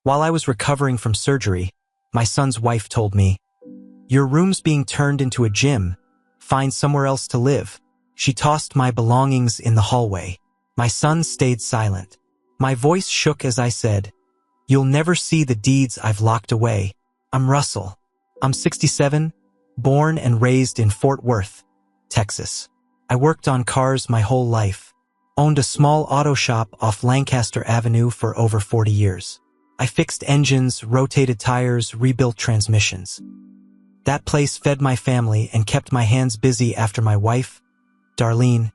While I was recovering from surgery, my son's wife told me, "Your room's being turned into a gym. Find somewhere else to live." She tossed my belongings in the hallway. My son stayed silent. My voice shook as I said, "You'll never see the deeds I've locked away. I'm Russell. I'm 67, born and raised in Fort Worth, Texas. I worked on cars my whole life. Owned a small auto shop off Lancaster Avenue for over 40 years. I fixed engines, rotated tires, rebuilt transmissions. That place fed my family and kept my hands busy after my wife, Darlene,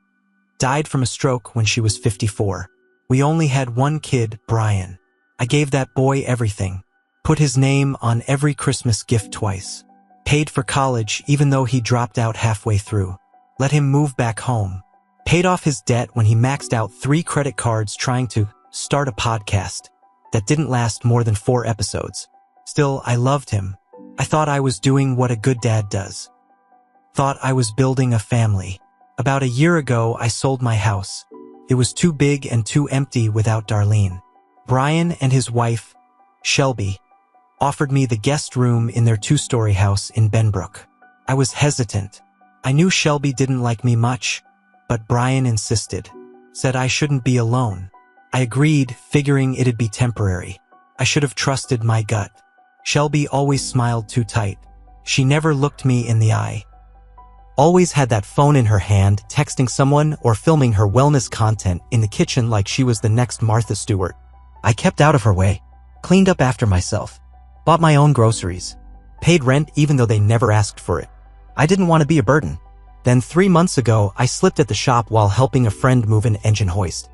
died from a stroke when she was 54. We only had one kid, Brian. I gave that boy everything. Put his name on every Christmas gift twice. Paid for college even though he dropped out halfway through. Let him move back home. Paid off his debt when he maxed out 3 credit cards trying to start a podcast that didn't last more than 4 episodes. Still, I loved him. I thought I was doing what a good dad does. Thought I was building a family. About a year ago, I sold my house. It was too big and too empty without Darlene. Brian and his wife, Shelby, offered me the guest room in their 2-story house in Benbrook. I was hesitant. I knew Shelby didn't like me much, but Brian insisted. Said I shouldn't be alone. I agreed, figuring it'd be temporary. I should have trusted my gut. Shelby always smiled too tight. She never looked me in the eye. Always had that phone in her hand, texting someone or filming her wellness content in the kitchen like she was the next Martha Stewart. I kept out of her way. Cleaned up after myself. Bought my own groceries. Paid rent even though they never asked for it. I didn't want to be a burden. Then 3 months ago, I slipped at the shop while helping a friend move an engine hoist.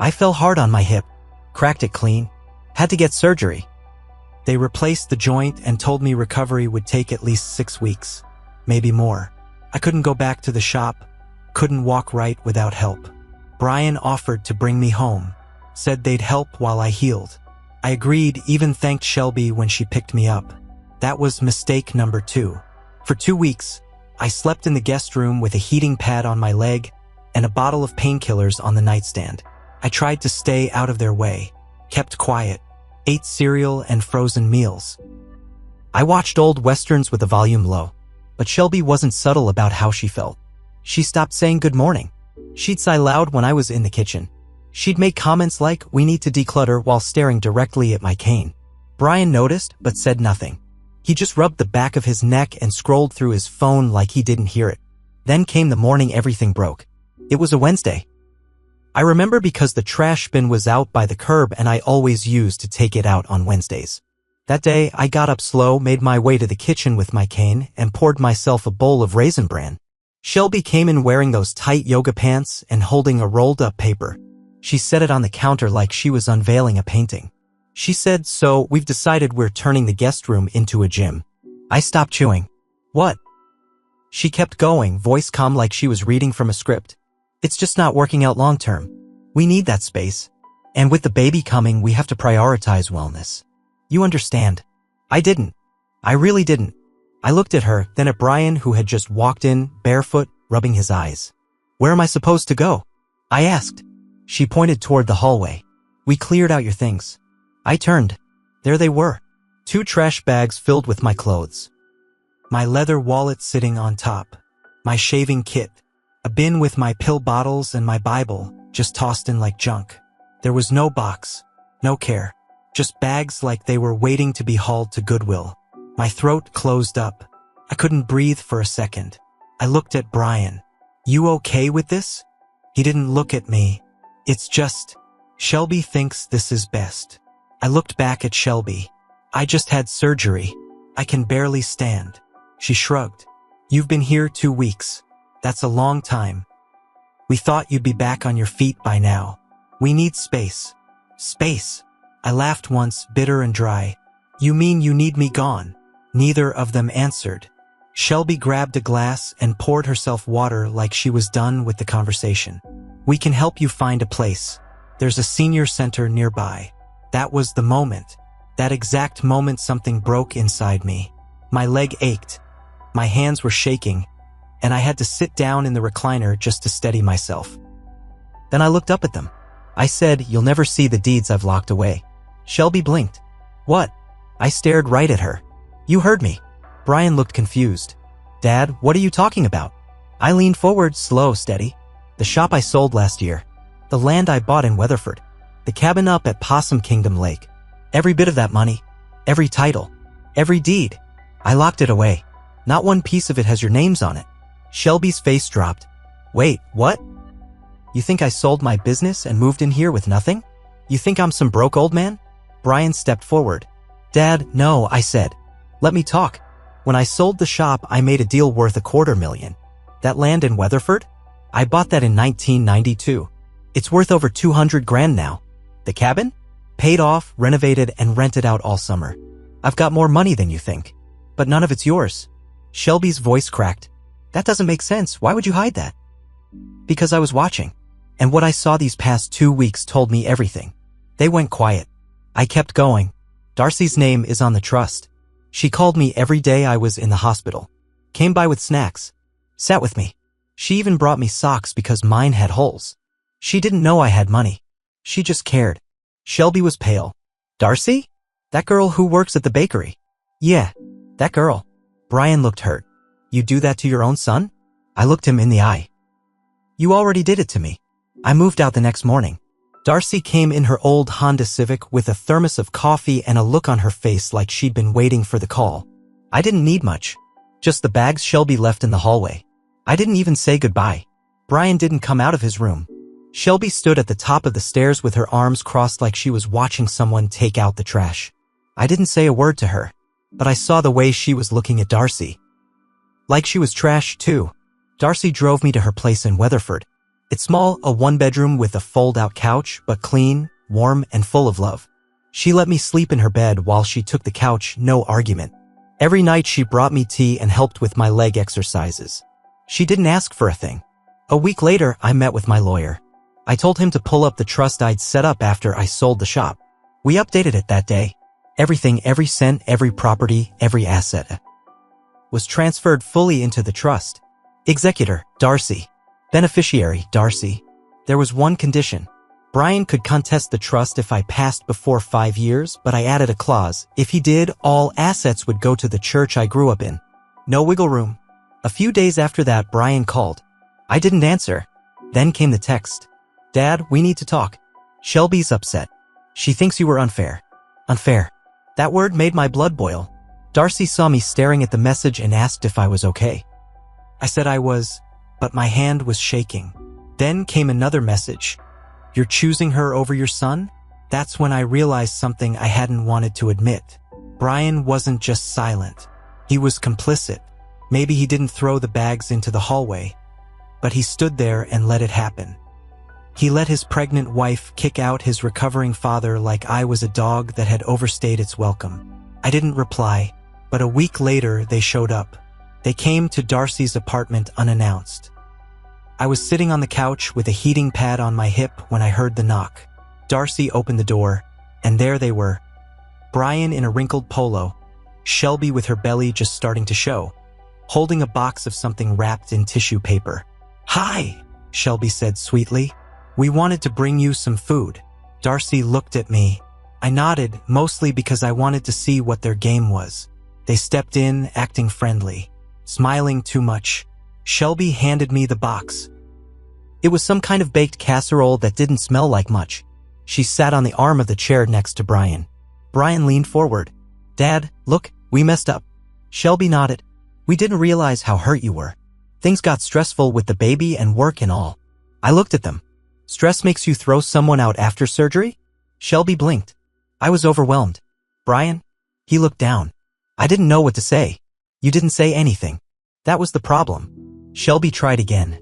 I fell hard on my hip. Cracked it clean. Had to get surgery. They replaced the joint and told me recovery would take at least 6 weeks. Maybe more. I couldn't go back to the shop. Couldn't walk right without help. Brian offered to bring me home. Said they'd help while I healed. I agreed, even thanked Shelby when she picked me up. That was mistake number 2. For 2 weeks, I slept in the guest room with a heating pad on my leg and a bottle of painkillers on the nightstand. I tried to stay out of their way. Kept quiet. Ate cereal and frozen meals. I watched old westerns with the volume low. But Shelby wasn't subtle about how she felt. She stopped saying good morning. She'd sigh loud when I was in the kitchen. She'd make comments like, "We need to declutter," while staring directly at my cane. Brian noticed, but said nothing. He just rubbed the back of his neck and scrolled through his phone like he didn't hear it. Then came the morning everything broke. It was a Wednesday. I remember because the trash bin was out by the curb and I always used to take it out on Wednesdays. That day, I got up slow, made my way to the kitchen with my cane, and poured myself a bowl of Raisin Bran. Shelby came in wearing those tight yoga pants and holding a rolled-up paper. She set it on the counter like she was unveiling a painting. She said, "So, we've decided we're turning the guest room into a gym." I stopped chewing. "What?" She kept going, voice calm like she was reading from a script. "It's just not working out long-term. We need that space. And with the baby coming, we have to prioritize wellness. You understand." I didn't. I really didn't. I looked at her, then at Brian, who had just walked in, barefoot, rubbing his eyes. "Where am I supposed to go?" I asked. She pointed toward the hallway. "We cleared out your things." I turned. There they were. 2 trash bags filled with my clothes. My leather wallet sitting on top. My shaving kit. A bin with my pill bottles and my Bible, just tossed in like junk. There was no box. No care. Just bags like they were waiting to be hauled to Goodwill. My throat closed up. I couldn't breathe for a second. I looked at Brian. "You okay with this?" He didn't look at me. "It's just, Shelby thinks this is best." I looked back at Shelby. "I just had surgery. I can barely stand." She shrugged. "You've been here 2 weeks. That's a long time. We thought you'd be back on your feet by now. We need space." "Space?" I laughed once, bitter and dry. "You mean you need me gone?" Neither of them answered. Shelby grabbed a glass and poured herself water like she was done with the conversation. "We can help you find a place. There's a senior center nearby." That was the moment. That exact moment something broke inside me. My leg ached. My hands were shaking, and I had to sit down in the recliner just to steady myself. Then I looked up at them. I said, "You'll never see the deeds I've locked away." Shelby blinked. What? I stared right at her. You heard me. Brian looked confused. Dad, what are you talking about? I leaned forward, slow, steady. The shop I sold last year. The land I bought in Weatherford. The cabin up at Possum Kingdom Lake. Every bit of that money. Every title. Every deed. I locked it away. Not one piece of it has your names on it. Shelby's face dropped. Wait, what? You think I sold my business and moved in here with nothing? You think I'm some broke old man? Brian stepped forward. Dad, no, I said. Let me talk. When I sold the shop, I made a deal worth $250,000. That land in Weatherford? I bought that in 1992. It's worth over $200,000 now. The cabin? Paid off, renovated, and rented out all summer. I've got more money than you think. But none of it's yours. Shelby's voice cracked. That doesn't make sense. Why would you hide that? Because I was watching. And what I saw these past 2 weeks told me everything. They went quiet. I kept going. Darcy's name is on the trust. She called me every day I was in the hospital. Came by with snacks. Sat with me. She even brought me socks because mine had holes. She didn't know I had money. She just cared. Shelby was pale. Darcy? That girl who works at the bakery. Yeah, that girl. Brian looked hurt. You do that to your own son? I looked him in the eye. You already did it to me. I moved out the next morning. Darcy came in her old Honda Civic with a thermos of coffee and a look on her face like she'd been waiting for the call. I didn't need much. Just the bags Shelby left in the hallway. I didn't even say goodbye. Brian didn't come out of his room. Shelby stood at the top of the stairs with her arms crossed like she was watching someone take out the trash. I didn't say a word to her, but I saw the way she was looking at Darcy. Like she was trash, too. Darcy drove me to her place in Weatherford. It's small, a one-bedroom with a fold-out couch, but clean, warm, and full of love. She let me sleep in her bed while she took the couch, no argument. Every night she brought me tea and helped with my leg exercises. She didn't ask for a thing. A week later, I met with my lawyer. I told him to pull up the trust I'd set up after I sold the shop. We updated it that day. Everything, every cent, every property, every asset was transferred fully into the trust. Executor, Darcy. Beneficiary, Darcy. There was one condition. Brian could contest the trust if I passed before 5 years, but I added a clause. If he did, all assets would go to the church I grew up in. No wiggle room. A few days after that, Brian called. I didn't answer. Then came the text. Dad, we need to talk. Shelby's upset. She thinks you were unfair. Unfair. That word made my blood boil. Darcy saw me staring at the message and asked if I was okay. I said I was, but my hand was shaking. Then came another message. You're choosing her over your son? That's when I realized something I hadn't wanted to admit. Brian wasn't just silent. He was complicit. Maybe he didn't throw the bags into the hallway, but he stood there and let it happen. He let his pregnant wife kick out his recovering father like I was a dog that had overstayed its welcome. I didn't reply, but a week later they showed up. They came to Darcy's apartment unannounced. I was sitting on the couch with a heating pad on my hip when I heard the knock. Darcy opened the door, and there they were. Brian in a wrinkled polo, Shelby with her belly just starting to show, holding a box of something wrapped in tissue paper. Hi, Shelby said sweetly. We wanted to bring you some food. Darcy looked at me. I nodded, mostly because I wanted to see what their game was. They stepped in, acting friendly, smiling too much. Shelby handed me the box. It was some kind of baked casserole that didn't smell like much. She sat on the arm of the chair next to Brian. Brian leaned forward. Dad, look, we messed up. Shelby nodded. We didn't realize how hurt you were. Things got stressful with the baby and work and all. I looked at them. Stress makes you throw someone out after surgery? Shelby blinked. I was overwhelmed. Brian? He looked down. I didn't know what to say. You didn't say anything. That was the problem. Shelby tried again.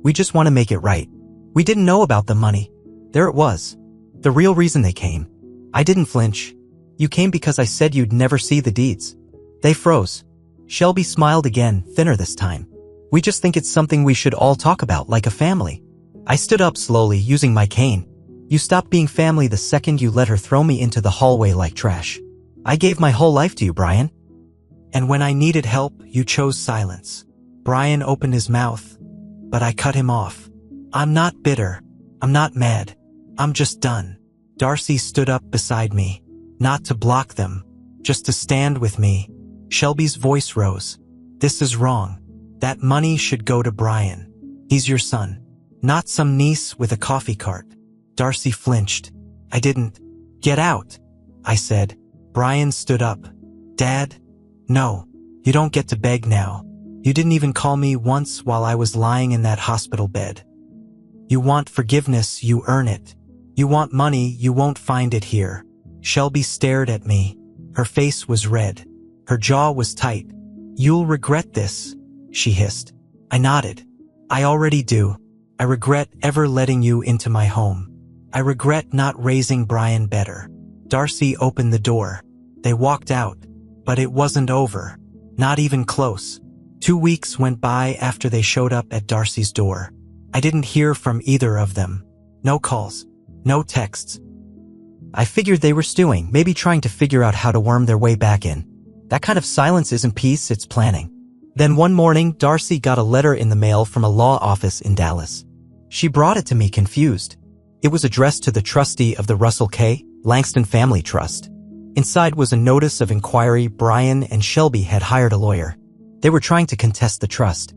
We just want to make it right. We didn't know about the money. There it was. The real reason they came. I didn't flinch. You came because I said you'd never see the deeds. They froze. Shelby smiled again, thinner this time. We just think it's something we should all talk about, like a family. I stood up slowly, using my cane. You stopped being family the second you let her throw me into the hallway like trash. I gave my whole life to you, Brian. And when I needed help, you chose silence. Brian opened his mouth, but I cut him off. I'm not bitter. I'm not mad. I'm just done. Darcy stood up beside me. Not to block them, just to stand with me. Shelby's voice rose. This is wrong. That money should go to Brian. He's your son, not some niece with a coffee cart. Darcy flinched. I didn't. Get out, I said. Brian stood up. Dad? No, you don't get to beg now. You didn't even call me once while I was lying in that hospital bed. You want forgiveness, you earn it. You want money, you won't find it here. Shelby stared at me. Her face was red. Her jaw was tight. You'll regret this, she hissed. I nodded. I already do. I regret ever letting you into my home. I regret not raising Brian better. Darcy opened the door. They walked out, but it wasn't over. Not even close. 2 weeks went by after they showed up at Darcy's door. I didn't hear from either of them. No calls. No texts. I figured they were stewing, maybe trying to figure out how to worm their way back in. That kind of silence isn't peace, it's planning. Then one morning, Darcy got a letter in the mail from a law office in Dallas. She brought it to me confused. It was addressed to the trustee of the Russell K. Langston Family Trust. Inside was a notice of inquiry. Brian and Shelby had hired a lawyer. They were trying to contest the trust.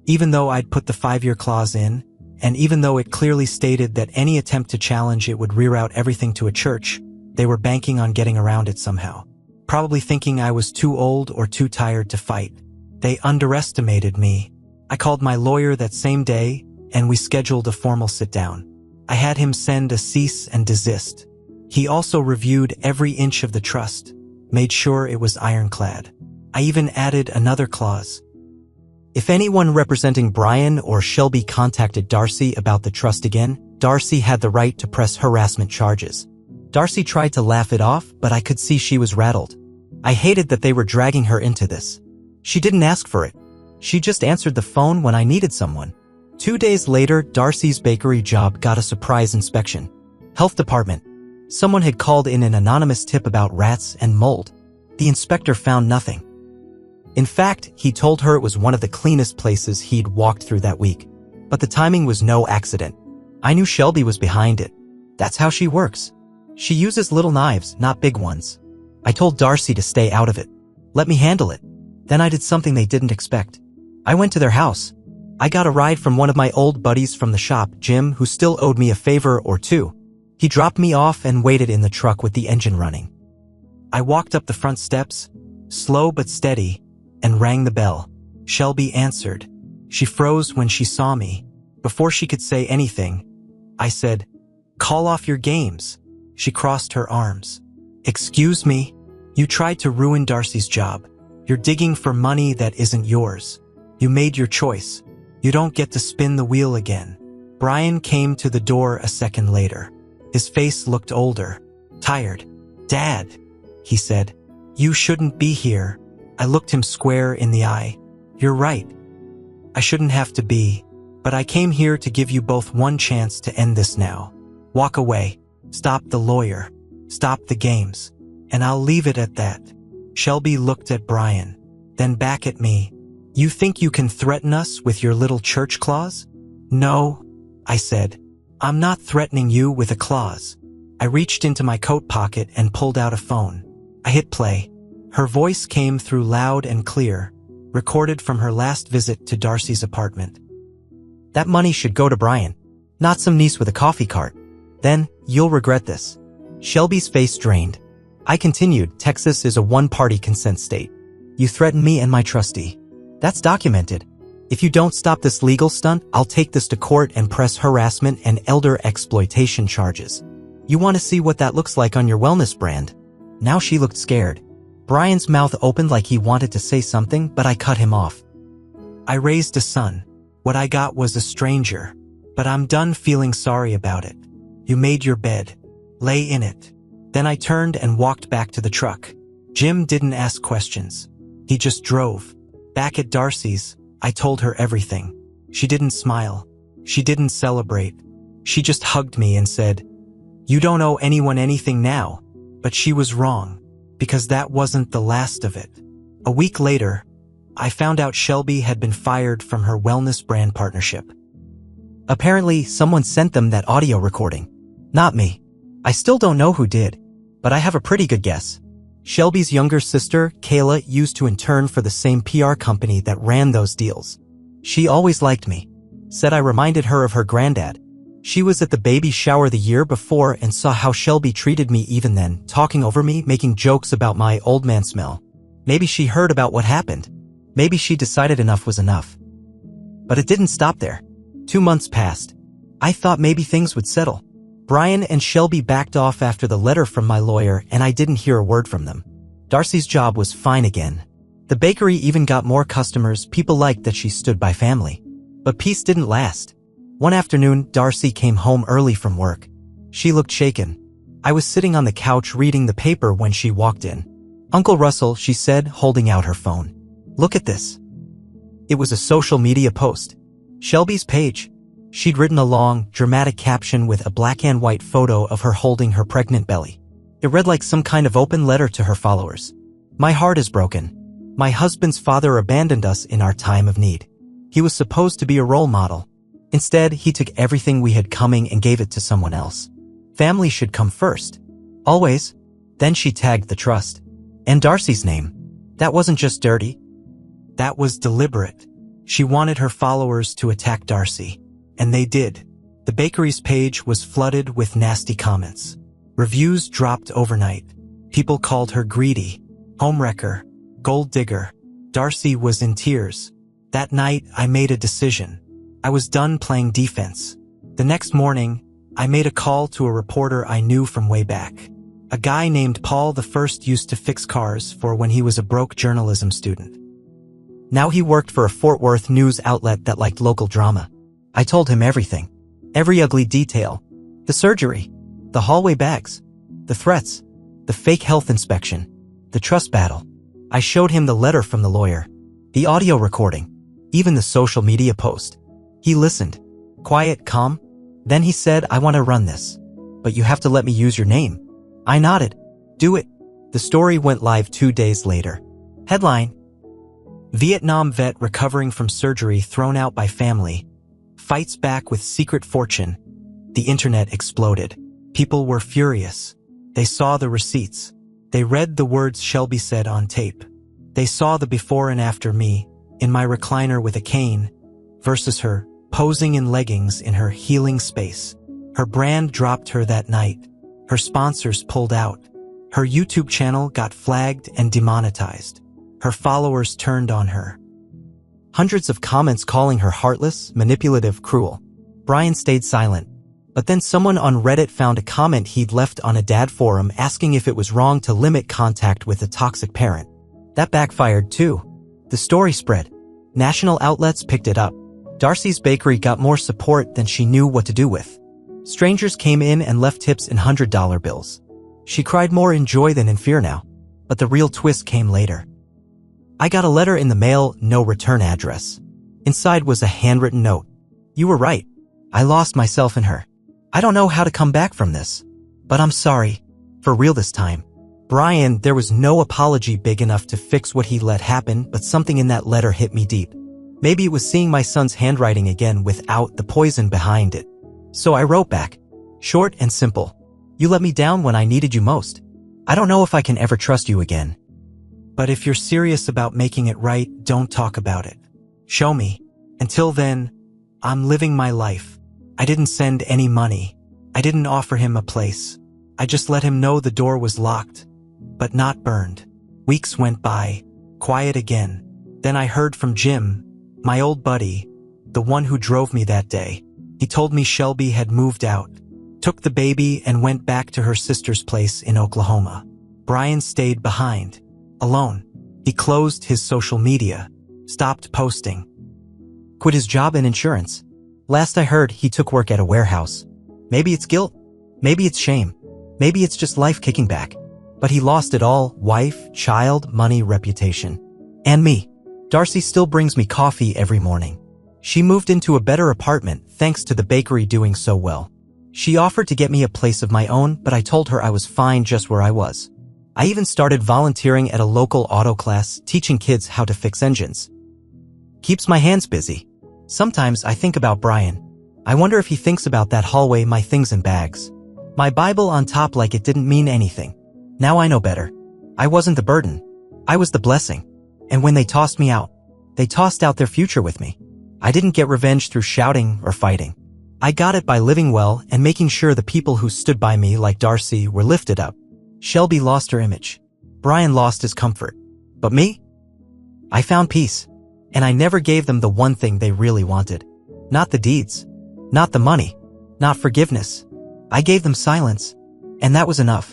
Even though I'd put the 5-year clause in, and even though it clearly stated that any attempt to challenge it would reroute everything to a church, they were banking on getting around it somehow. Probably thinking I was too old or too tired to fight. They underestimated me. I called my lawyer that same day, and we scheduled a formal sit-down. I had him send a cease and desist. He also reviewed every inch of the trust, made sure it was ironclad. I even added another clause. If anyone representing Brian or Shelby contacted Darcy about the trust again, Darcy had the right to press harassment charges. Darcy tried to laugh it off, but I could see she was rattled. I hated that they were dragging her into this. She didn't ask for it. She just answered the phone when I needed someone. 2 days later, Darcy's bakery job got a surprise inspection. Health department. Someone had called in an anonymous tip about rats and mold. The inspector found nothing. In fact, he told her it was one of the cleanest places he'd walked through that week. But the timing was no accident. I knew Shelby was behind it. That's how she works. She uses little knives, not big ones. I told Darcy to stay out of it. Let me handle it. Then I did something they didn't expect. I went to their house. I got a ride from one of my old buddies from the shop, Jim, who still owed me a favor or two. He dropped me off and waited in the truck with the engine running. I walked up the front steps, slow but steady, and rang the bell. Shelby answered. She froze when she saw me. Before she could say anything, I said, "Call off your games." She crossed her arms. "Excuse me? You tried to ruin Darcy's job. You're digging for money that isn't yours. You made your choice. You don't get to spin the wheel again." Brian came to the door a second later. His face looked older, tired. "Dad," he said, "you shouldn't be here." I looked him square in the eye. "You're right. I shouldn't have to be, but I came here to give you both one chance to end this now. Walk away. Stop the lawyer. Stop the games. And I'll leave it at that." Shelby looked at Brian, then back at me. "You think you can threaten us with your little church clause?" "No," I said. "I'm not threatening you with a clause." I reached into my coat pocket and pulled out a phone. I hit play. Her voice came through loud and clear, recorded from her last visit to Darcy's apartment. "That money should go to Brian, not some niece with a coffee cart. Then, you'll regret this." Shelby's face drained. I continued, "Texas is a one-party consent state. You threatened me and my trustee. That's documented. If you don't stop this legal stunt, I'll take this to court and press harassment and elder exploitation charges. You want to see what that looks like on your wellness brand?" Now she looked scared. Brian's mouth opened like he wanted to say something, but I cut him off. "I raised a son. What I got was a stranger. But I'm done feeling sorry about it. You made your bed. Lay in it." Then I turned and walked back to the truck. Jim didn't ask questions. He just drove. Back at Darcy's, I told her everything. She didn't smile. She didn't celebrate. She just hugged me and said, "You don't owe anyone anything now." But she was wrong, because that wasn't the last of it. A week later, I found out Shelby had been fired from her wellness brand partnership. Apparently, someone sent them that audio recording. Not me. I still don't know who did. But I have a pretty good guess. Shelby's younger sister, Kayla, used to intern for the same PR company that ran those deals. She always liked me. Said I reminded her of her granddad. She was at the baby shower the year before and saw how Shelby treated me even then, talking over me, making jokes about my old man smell. Maybe she heard about what happened. Maybe she decided enough was enough. But it didn't stop there. 2 months passed. I thought maybe things would settle. Brian and Shelby backed off after the letter from my lawyer, and I didn't hear a word from them. Darcy's job was fine again. The bakery even got more customers. People liked that she stood by family. But peace didn't last. One afternoon, Darcy came home early from work. She looked shaken. I was sitting on the couch reading the paper when she walked in. "Uncle Russell," she said, holding out her phone. "Look at this." It was a social media post. Shelby's page. She'd written a long, dramatic caption with a black and white photo of her holding her pregnant belly. It read like some kind of open letter to her followers. "My heart is broken. My husband's father abandoned us in our time of need. He was supposed to be a role model. Instead, he took everything we had coming and gave it to someone else. Family should come first. Always." Then she tagged the trust. And Darcy's name. That wasn't just dirty. That was deliberate. She wanted her followers to attack Darcy. And they did. The bakery's page was flooded with nasty comments. Reviews dropped overnight. People called her greedy, homewrecker, gold digger. Darcy was in tears. That night, I made a decision. I was done playing defense. The next morning, I made a call to a reporter I knew from way back. A guy named Paul the First used to fix cars for when he was a broke journalism student. Now he worked for a Fort Worth news outlet that liked local drama. I told him everything. Every ugly detail. The surgery. The hallway bags. The threats. The fake health inspection. The trust battle. I showed him the letter from the lawyer. The audio recording. Even the social media post. He listened. Quiet, calm. Then he said, "I want to run this. But you have to let me use your name." I nodded. "Do it." The story went live 2 days later. Headline: Vietnam vet recovering from surgery thrown out by family. Fights back with secret fortune. The internet exploded. People were furious. They saw the receipts. They read the words Shelby said on tape. They saw the before and after me, in my recliner with a cane, versus her, posing in leggings in her healing space. Her brand dropped her that night. Her sponsors pulled out. Her YouTube channel got flagged and demonetized. Her followers turned on her. Hundreds of comments calling her heartless, manipulative, cruel. Brian stayed silent. But then someone on Reddit found a comment he'd left on a dad forum asking if it was wrong to limit contact with a toxic parent. That backfired too. The story spread. National outlets picked it up. Darcy's bakery got more support than she knew what to do with. Strangers came in and left tips in $100 bills. She cried more in joy than in fear now. But the real twist came later. I got a letter in the mail, no return address. Inside was a handwritten note. "You were right. I lost myself in her. I don't know how to come back from this. But I'm sorry. For real this time." Brian, there was no apology big enough to fix what he let happen, but something in that letter hit me deep. Maybe it was seeing my son's handwriting again without the poison behind it. So I wrote back. Short and simple. "You let me down when I needed you most. I don't know if I can ever trust you again. But if you're serious about making it right, don't talk about it. Show me. Until then, I'm living my life. I didn't send any money. I didn't offer him a place. I just let him know the door was locked, but not burned." Weeks went by. Quiet again. Then I heard from Jim, my old buddy, the one who drove me that day. He told me Shelby had moved out, took the baby and went back to her sister's place in Oklahoma. Brian stayed behind. Alone. He closed his social media, stopped posting, quit his job in insurance. Last I heard, he took work at a warehouse. Maybe it's guilt. Maybe it's shame. Maybe it's just life kicking back. But he lost it all: wife, child, money, reputation. And me. Darcy still brings me coffee every morning. She moved into a better apartment thanks to the bakery doing so well. She offered to get me a place of my own, but I told her I was fine just where I was. I even started volunteering at a local auto class, teaching kids how to fix engines. Keeps my hands busy. Sometimes I think about Brian. I wonder if he thinks about that hallway, my things and bags. My Bible on top like it didn't mean anything. Now I know better. I wasn't the burden. I was the blessing. And when they tossed me out, they tossed out their future with me. I didn't get revenge through shouting or fighting. I got it by living well and making sure the people who stood by me, like Darcy, were lifted up. Shelby lost her image. Brian lost his comfort. But me? I found peace. And I never gave them the one thing they really wanted. Not the deeds. Not the money. Not forgiveness. I gave them silence. And that was enough.